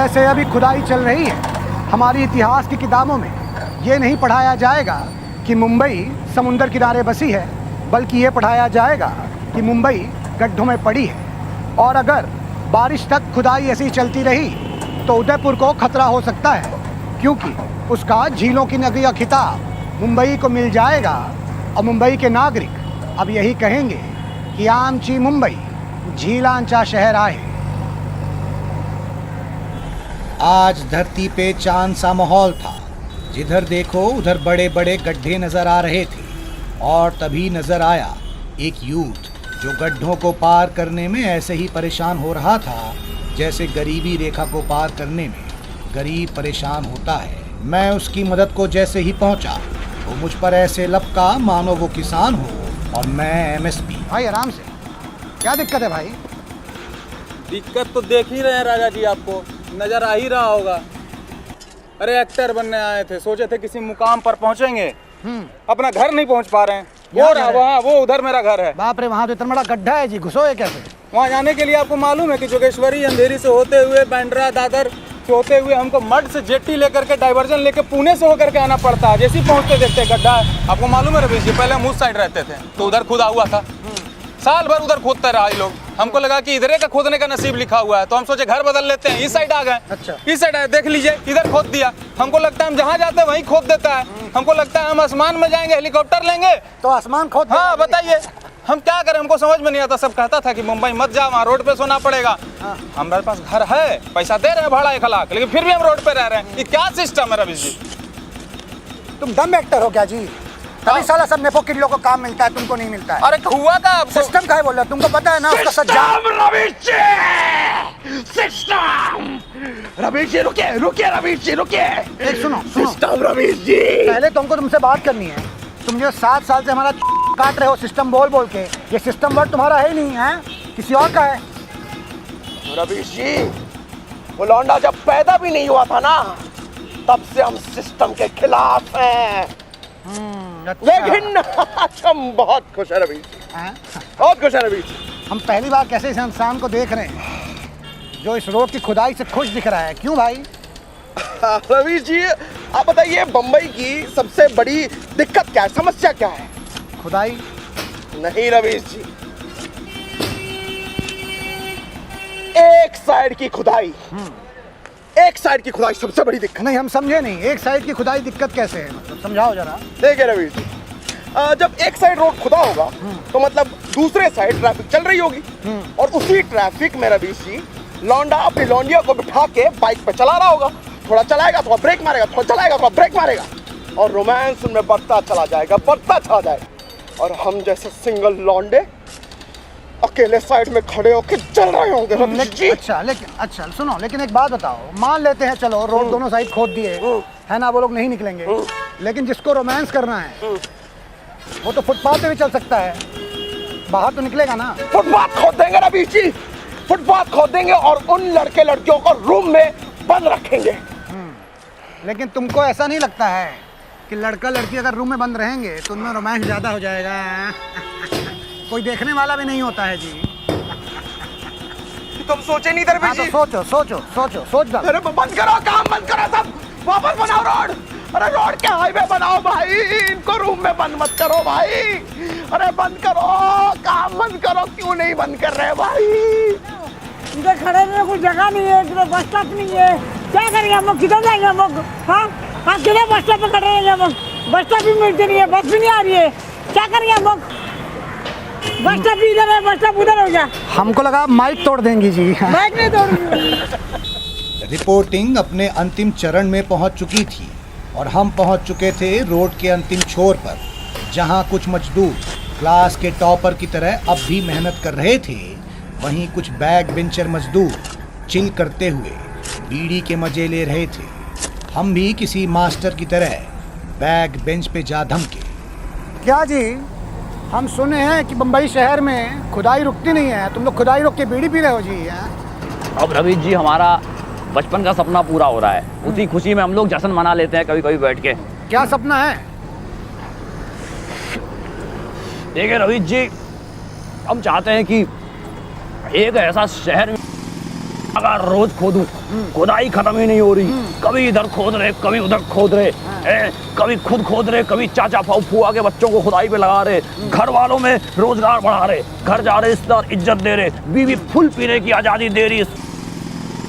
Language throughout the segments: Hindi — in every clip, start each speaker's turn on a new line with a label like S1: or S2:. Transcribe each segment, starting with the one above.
S1: वैसे अभी खुदाई चल रही है। हमारी इतिहास की किताबों में ये नहीं पढ़ाया जाएगा कि मुंबई समुंदर किनारे बसी है, बल्कि ये पढ़ाया जाएगा कि मुंबई गड्ढों में पड़ी है। और अगर बारिश तक खुदाई ऐसी चलती रही तो उदयपुर को खतरा हो सकता है, क्योंकि उसका झीलों की नगरी का खिताब मुंबई को मिल जाएगा। और मुंबई के नागरिक अब यही कहेंगे कि आमची मुंबई झीलांचा शहर आए।
S2: आज धरती पे चांद सा माहौल था। जिधर देखो उधर बड़े बड़े गड्ढे नजर आ रहे थे। और तभी नजर आया एक यूथ जो गड्ढों को पार करने में ऐसे ही परेशान हो रहा था जैसे गरीबी रेखा को पार करने में गरीब परेशान होता है। मैं उसकी मदद को जैसे ही पहुंचा वो मुझ पर ऐसे लपका मानो वो किसान हो और मैं एमएसपी।
S1: भाई आराम से, क्या दिक्कत है भाई?
S3: दिक्कत तो देख ही रहे हैं राजा जी, आपको नजर आ ही रहा होगा। अरे एक्टर बनने आए थे, सोचे थे किसी मुकाम पर पहुंचेंगे, अपना घर नहीं पहुंच पा रहे हैं। वो रहा वहाँ, वो उधर मेरा घर है।
S1: बाप रे, वहाँ तो इतना बड़ा गड्ढा है जी, घुसोगे कैसे?
S3: वहाँ जाने के लिए आपको मालूम है कि जोगेश्वरी अंधेरी से होते हुए बांद्रा दादर से होते हुए हमको मड से जेट्टी लेकर के डाइवर्जन लेके पुणे से होकर के आना पड़ता है। जैसे ही पहुँचते देखते गड्ढा है। आपको मालूम है रवीश जी, पहले हम उस साइड रहते थे तो उधर खुदा हुआ था, साल भर उधर खोदते रहा ये लोग। हमको लगा कि इधरे का खोदने का नसीब लिखा हुआ है तो हम सोचे घर बदल लेते हैं, इस साइड आ गए।
S1: अच्छा।
S3: इस साइड आए, देख लीजिए इधर खोद दिया। हमको लगता है हम जहाँ जाते हैं वहीं खोद देता है। हमको लगता है हम आसमान में जाएंगे, हेलीकॉप्टर लेंगे
S1: तो आसमान खोद।
S3: हाँ बताइए हम क्या करें, हमको समझ में नहीं आता। सब कहता था कि मुंबई मत जा, वहाँ रोड पे सोना पड़ेगा। हमारे पास घर है, पैसा दे रहे हैं भाड़ा 1 लाख, लेकिन फिर भी हम रोड पे रह रहे हैं। ये क्या सिस्टम है रवीश जी?
S1: तुम दम एक्टर हो क्या जी? कभी साला सब नेपो किडलों को काम मिलता है, तुमको नहीं मिलता है।
S3: अरे हुआ का
S1: सिस्टम का है बोल रहा, तुमको पता है ना उसका सज्जा।
S4: सिस्टम रवीश जी रुकिए, रुकिए रवीश जी रुकिए।
S1: एक सुनो,
S4: सिस्टम रवीश जी,
S1: पहले तुमको तुमसे बात करनी है। तुम जो 7 साल से हमारा काट रहे हो सिस्टम बोल बोल के, ये सिस्टम वर्ड तुम्हारा है ही नहीं है, किसी और का है।
S4: रवीश जी वो लौंडा जब पैदा भी नहीं हुआ था ना तब से हम सिस्टम के खिलाफ हैं। लेकिन हम बहुत खुश है रवीश जी, बहुत खुश है रवीश जी।
S1: हम पहली बार कैसे इस इंसान को देख रहे हैं जो इस रोड की खुदाई से खुश दिख रहा है। क्यों भाई?
S4: रवीश जी आप बताइए, बम्बई की सबसे बड़ी दिक्कत क्या है, समस्या क्या है?
S1: खुदाई
S4: नहीं रवीश जी, एक साइड की खुदाई, एक साइड की खुदाई सबसे बड़ी दिक्कत।
S1: नहीं, हम समझे नहीं, एक साइड की खुदाई दिक्कत कैसे है, मतलब समझाओ जरा।
S4: देखिए रवीश जी, जब एक साइड रोड खुदा होगा तो मतलब दूसरे साइड ट्रैफिक चल रही होगी, और उसी ट्रैफिक में रवीश जी लौंडा अपनी लौंडिया को बिठा के बाइक पे चला रहा होगा। थोड़ा चलाएगा, थोड़ा ब्रेक मारेगा, थोड़ा चलाएगा, थोड़ा ब्रेक मारेगा, और रोमांस उनमें बढ़ता चला जाएगा, बढ़ता चला जाएगा। और हम जैसे सिंगल लौंडे अकेले साइड में खड़े होकर चल रहे होंगे रवीश जी।
S1: अच्छा सुनो, लेकिन एक बात बताओ, मान लेते हैं चलो रोड दोनों साइड खोद दिए है ना, वो लोग नहीं निकलेंगे, लेकिन जिसको रोमांस करना है वो तो फुटपाथ पे भी चल सकता है, बाहर तो निकलेगा ना।
S4: फुटपाथ खोद देंगे रवीश जी, फुटपाथ खोद देंगे और उन लड़के लड़कियों को रूम में बंद रखेंगे।
S1: लेकिन तुमको ऐसा नहीं लगता है कि लड़का लड़की अगर रूम में बंद रहेंगे तो उनमें रोमांस ज्यादा हो जाएगा? कोई देखने वाला भी नहीं होता है जी।
S4: तुम सोचे नहीं रवीश जी?
S1: सोच डालो।
S4: अरे बंद करो, काम बंद करो, सब वापस बनाओ रोड। अरे रोड के हाईवे बनाओ भाई, इनको रूम में बंद मत करो भाई। अरे बंद करो, काम बंद करो। क्यों नहीं बंद कर रहे भाई?
S5: इधर खड़े रहने को जगह नहीं है, इधर बस स्टॉप नहीं है, क्या करेंगे हम लोग? किधर जाएंगे हम लोग? हाँ किधर बस स्टॉप पे खड़े रहेंगे हम लोग? बस स्टॉप भी मिलते नहीं है, बस भी नहीं आ रही है, क्या करेंगे हम लोग? बस स्टॉप इधर है, बस स्टॉप उधर हो गया।
S1: हमको लगा माइक तोड़ देंगी जी।
S5: माइक नहीं तोड़ूंगी।
S2: रिपोर्टिंग अपने अंतिम चरण में पहुंच चुकी थी और हम पहुंच चुके थे रोड के अंतिम छोर पर, जहां कुछ मजदूर क्लास के टॉपर की तरह अब भी मेहनत कर रहे थे, वहीं कुछ बैक बेंचर मजदूर चिल करते हुए बीड़ी के मजे ले रहे थे। हम भी किसी मास्टर की तरह बैक बेंच पे जा धमके।
S1: क्या जी, हम सुने हैं कि बम्बई शहर में खुदाई रुकती नहीं है, तुम लोग खुदाई रोक के बीड़ी पी रहे हो जी?
S6: अब रवीश जी हमारा बचपन का सपना पूरा हो रहा है, उसी खुशी में हम लोग जश्न मना लेते हैं कभी कभी बैठ के।
S1: क्या सपना है?
S6: देखिए रवीश जी, हम चाहते हैं कि एक ऐसा शहर अगर रोज खोदूं, खुदाई खत्म ही नहीं हो रही। कभी इधर खोद रहे, कभी उधर खोद रहे, कभी खुद खोद रहे, कभी चाचा फुआ के बच्चों को खुदाई पे लगा रहे, घर वालों में रोजगार बढ़ा रहे, घर जा रहे रिश्तेदार इज्जत दे रहे, बीवी फुल पीने की आजादी दे रही है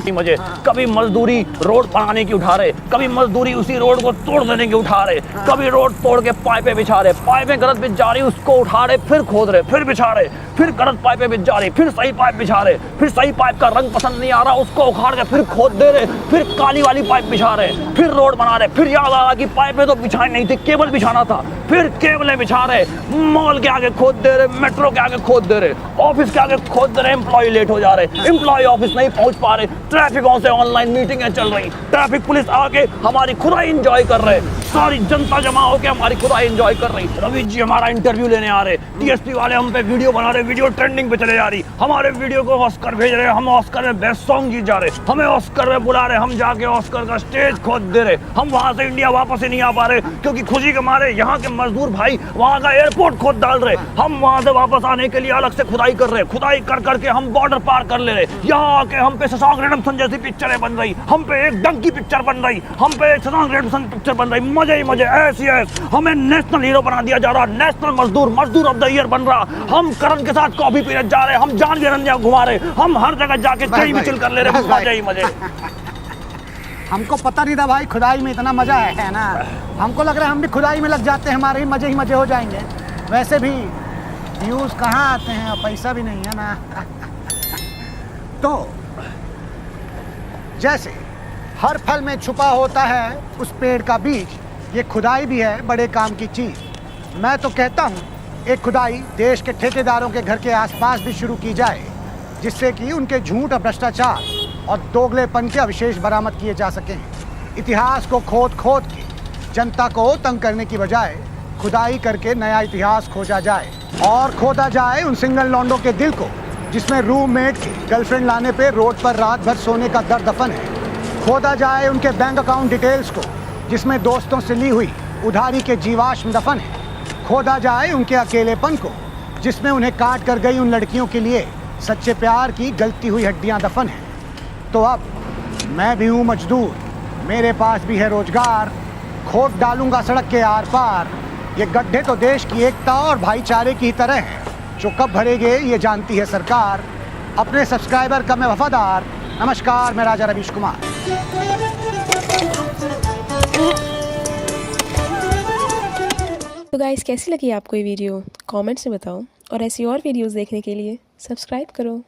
S6: मुझे। कभी मजदूरी रोड बनाने की उठा रहे, कभी मजदूरी उसी रोड को तोड़ देने की उठा रहे, कभी रोड तोड़ के पाइपें बिछा रहे, पाइपें गलत बिछ जा रही उसको उठा रहे, फिर खोद रहे, फिर बिछा रहे, फिर गलत पाइपें बिछ जा रही, फिर सही पाइप बिछा रहे, फिर सही पाइप का रंग पसंद नहीं आ रहा उसको उखाड़ के फिर खोद दे रहे, फिर काली वाली पाइप बिछा रहे, फिर रोड बना रहे, फिर याद आ रहा कि पाइपें तो बिछाई नहीं थी, केबल बिछाना था, फिर केबलें बिछा रहे, मॉल के आगे खोद दे रहे, मेट्रो के आगे खोद दे रहे, ऑफिस के आगे खोद दे रहे, एम्प्लॉय लेट हो जा रहे, एम्प्लॉय ऑफिस नहीं पहुंच पा रहे, ट्रैफिकों से ऑनलाइन मीटिंगें चल रही, ट्रैफिक पुलिस आके हमारी खुदाई एंजॉय कर रहे, सारी जनता जमा होकर हमारी खुदाई एंजॉय कर रही। रवि जी हमारा इंटरव्यू लेने आ रहे, टीएसपी वाले हम पे वीडियो बना रहे, वीडियो ट्रेंडिंग पे चले जा रही, हमारे वीडियो को ऑस्कर भेज रहे, हम ऑस्कर में बेस्ट सॉन्ग जीत जा रहे, हमें ऑस्कर में बुला रहे, हम जाके ऑस्कर का स्टेज खोद दे रहे, हम वहां से इंडिया वापस ही नहीं आ पा रहे क्योंकि खुशी के मारे यहाँ के मजदूर भाई वहां का एयरपोर्ट खोद डाल रहे, हम वहां से वापस आने के लिए अलग से खुदाई कर रहे, खुदाई कर करके हम बॉर्डर पार कर ले रहे, यहाँ आके हम पे शशांक रिडेम्पशन जैसी पिक्चरें बन रही, हम पे एक डंकी पिक्चर बन रही, हम पे एक शशांक रिडेम्पशन पिक्चर बन रही, मजे ही मजे, ऐसी ऐस हमें नेशनल हीरो बना दिया जा रहा, नेशनल मजदूर ऑफ द ईयर बन रहा, हम करण के साथ कॉफी पीने जा रहे, हम जान निरंजन घुमा रहे, हम हर जगह जाके कहीं भी चिल कर ले रहे, मजे ही मजे।
S1: हमको पता नहीं था भाई खुदाई में इतना मजा है ना, हमको लग रहा है हम भी खुदाई में लग जाते हैं, हमारे ही मजे हो जाएंगे। वैसे भी व्यूज कहाँ आते हैं और पैसा भी नहीं है ना। तो जैसे हर फल में छुपा होता है उस पेड़ का बीज, ये खुदाई भी है बड़े काम की चीज़। मैं तो कहता हूँ एक खुदाई देश के ठेकेदारों के घर के आसपास भी शुरू की जाए, जिससे कि उनके झूठ और भ्रष्टाचार और दोगलेपन के अवशेष बरामद किए जा सकें। इतिहास को खोद के जनता को तंग करने की बजाय खुदाई करके नया इतिहास खोजा जाए और खोदा जाए उन सिंगल लौंडों के दिल को जिसमें रूममेट की गर्लफ्रेंड लाने पे रोड पर रात भर सोने का दर्द दफन है। खोदा जाए उनके बैंक अकाउंट डिटेल्स को जिसमें दोस्तों से ली हुई उधारी के जीवाश्म दफन है। खोदा जाए उनके अकेलेपन को जिसमें उन्हें काट कर गई उन लड़कियों के लिए सच्चे प्यार की गलती हुई हड्डियां दफन हैं। तो अब मैं भी हूँ मजदूर, मेरे पास भी है रोजगार, खोद डालूंगा सड़क के आर पार। ये गड्ढे तो देश की एकता और भाईचारे की तरह हैं, जो कब भरेंगे ये जानती है सरकार। अपने सब्सक्राइबर का मैं वफादार। नमस्कार, मैं राजा रवीश कुमार।
S7: तो गाइस कैसी लगी आपको ये वीडियो कमेंट्स में बताओ, और ऐसी और वीडियोस देखने के लिए सब्सक्राइब करो।